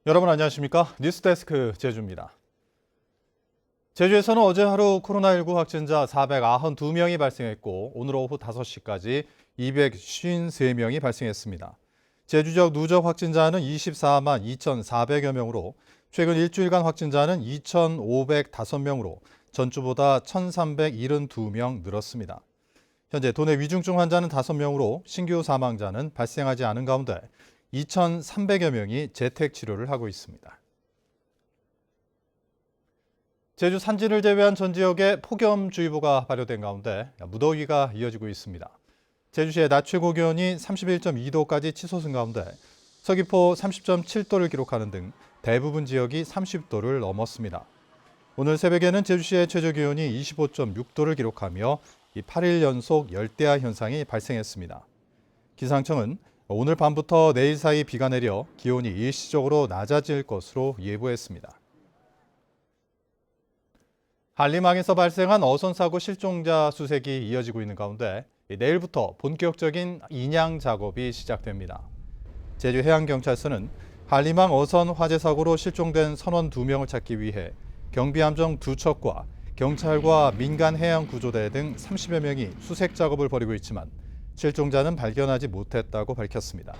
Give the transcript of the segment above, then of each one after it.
여러분 안녕하십니까? 뉴스데스크 제주입니다. 제주에서는 어제 하루 코로나19 확진자 492명이 발생했고 오늘 오후 5시까지 253명이 발생했습니다. 제주적 누적 확진자는 24만 2,400여 명으로 최근 일주일간 확진자는 2,505명으로 전주보다 1,372명 늘었습니다. 현재 도내 위중증 환자는 5명으로 신규 사망자는 발생하지 않은 가운데 2,300여 명이 재택 치료를 하고 있습니다. 제주 산지를 제외한 전 지역에 폭염주의보가 발효된 가운데 무더위가 이어지고 있습니다. 제주시의 낮 최고 기온이 31.2도까지 치솟은 가운데 서귀포 30.7도를 기록하는 등 대부분 지역이 30도를 넘었습니다. 오늘 새벽에는 제주시의 최저 기온이 25.6도를 기록하며 8일 연속 열대야 현상이 발생했습니다. 기상청은 오늘 밤부터 내일 사이 비가 내려 기온이 일시적으로 낮아질 것으로 예보했습니다. 한림항에서 발생한 어선사고 실종자 수색이 이어지고 있는 가운데 내일부터 본격적인 인양 작업이 시작됩니다. 제주해양경찰서는 한림항 어선 화재 사고로 실종된 선원 2명을 찾기 위해 경비함정 2척과 경찰과 민간해양구조대 등 30여 명이 수색 작업을 벌이고 있지만 실종자는 발견하지 못했다고 밝혔습니다.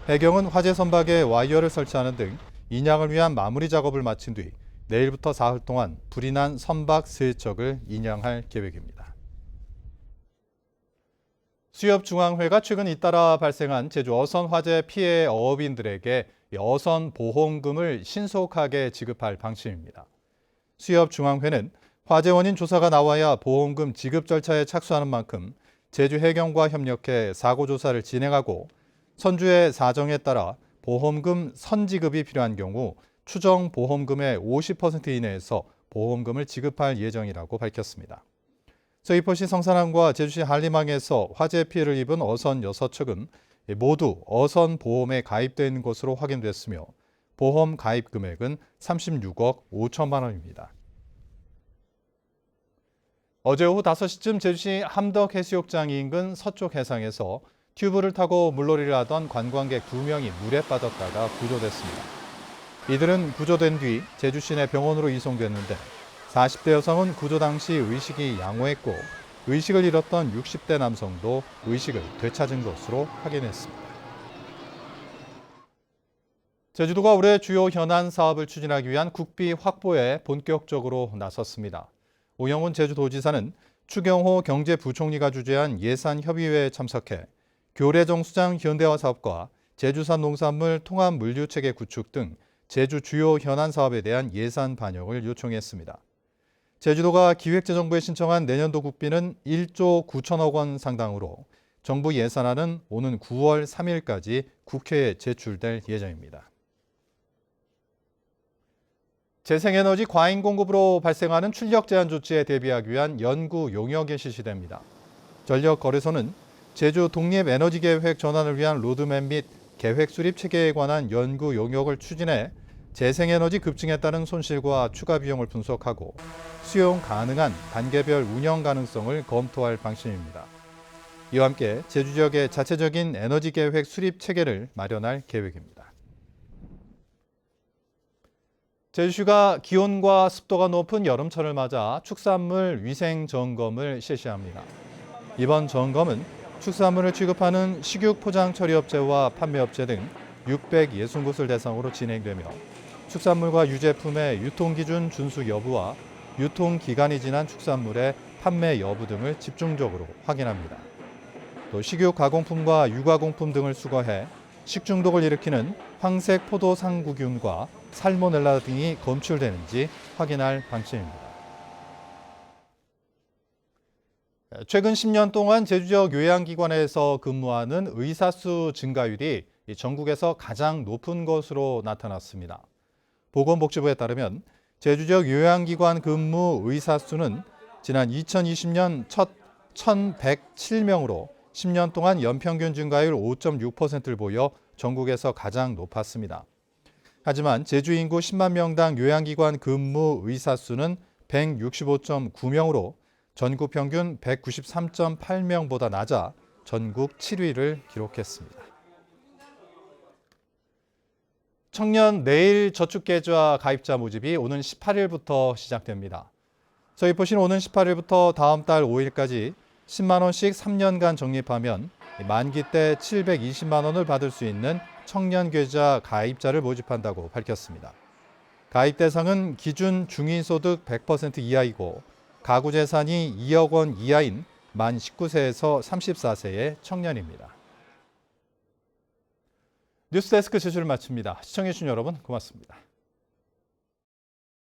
해경은 화재 선박에 와이어를 설치하는 등 인양을 위한 마무리 작업을 마친 뒤 내일부터 사흘 동안 불이 난 선박 3척을 인양할 계획입니다. 수협중앙회가 최근 잇따라 발생한 제주 어선 화재 피해 어업인들에게 어선 보험금을 신속하게 지급할 방침입니다. 수협중앙회는 화재 원인 조사가 나와야 보험금 지급 절차에 착수하는 만큼 제주 해경과 협력해 사고 조사를 진행하고 선주의 사정에 따라 보험금 선지급이 필요한 경우 추정 보험금의 50% 이내에서 보험금을 지급할 예정이라고 밝혔습니다. 서귀포시 성산항과 제주시 한림항에서 화재 피해를 입은 어선 6척은 모두 어선 보험에 가입되어 있는 것으로 확인됐으며 보험 가입 금액은 36억 5천만 원입니다. 어제 오후 5시쯤 제주시 함덕해수욕장 인근 서쪽 해상에서 튜브를 타고 물놀이를 하던 관광객 2명이 물에 빠졌다가 구조됐습니다. 이들은 구조된 뒤 제주 시내 병원으로 이송됐는데 40대 여성은 구조 당시 의식이 양호했고 의식을 잃었던 60대 남성도 의식을 되찾은 것으로 확인했습니다. 제주도가 올해 주요 현안 사업을 추진하기 위한 국비 확보에 본격적으로 나섰습니다. 오영훈 제주도지사는 추경호 경제부총리가 주재한 예산협의회에 참석해 교래정수장 현대화 사업과 제주산 농산물 통합 물류체계 구축 등 제주 주요 현안 사업에 대한 예산 반영을 요청했습니다. 제주도가 기획재정부에 신청한 내년도 국비는 1조 9천억 원 상당으로 정부 예산안은 오는 9월 3일까지 국회에 제출될 예정입니다. 재생에너지 과잉 공급으로 발생하는 출력 제한 조치에 대비하기 위한 연구 용역이 실시됩니다. 전력거래소는 제주 독립에너지계획 전환을 위한 로드맵 및 계획 수립 체계에 관한 연구 용역을 추진해 재생에너지 급증에 따른 손실과 추가 비용을 분석하고 수용 가능한 단계별 운영 가능성을 검토할 방침입니다. 이와 함께 제주 지역의 자체적인 에너지 계획 수립 체계를 마련할 계획입니다. 제주시가 기온과 습도가 높은 여름철을 맞아 축산물 위생 점검을 실시합니다. 이번 점검은 축산물을 취급하는 식육 포장 처리업체와 판매업체 등 660곳을 대상으로 진행되며 축산물과 유제품의 유통기준 준수 여부와 유통기간이 지난 축산물의 판매 여부 등을 집중적으로 확인합니다. 또 식육 가공품과 유가공품 등을 수거해 식중독을 일으키는 황색 포도 상구균과 살모넬라 등이 검출되는지 확인할 방침입니다. 최근 10년 동안 제주 지역 요양기관에서 근무하는 의사 수 증가율이 전국에서 가장 높은 것으로 나타났습니다. 보건복지부에 따르면 제주 지역 요양기관 근무 의사 수는 지난 2020년 첫 1,107명으로 10년 동안 연평균 증가율 5.6%를 보여 전국에서 가장 높았습니다. 하지만 제주 인구 10만 명당 요양기관 근무 의사 수는 165.9명으로 전국 평균 193.8명보다 낮아 전국 7위를 기록했습니다. 청년 내일 저축계좌 가입자 모집이 오는 18일부터 시작됩니다. 서귀포시는 오는 18일부터 다음 달 5일까지 10만 원씩 3년간 적립하면 만기 때 720만 원을 받을 수 있는 청년 계좌 가입자를 모집한다고 밝혔습니다. 가입 대상은 기준 중위소득 100% 이하이고 가구 재산이 2억 원 이하인 만 19세에서 34세의 청년입니다. 뉴스데스크 제주를 마칩니다. 시청해주신 여러분 고맙습니다.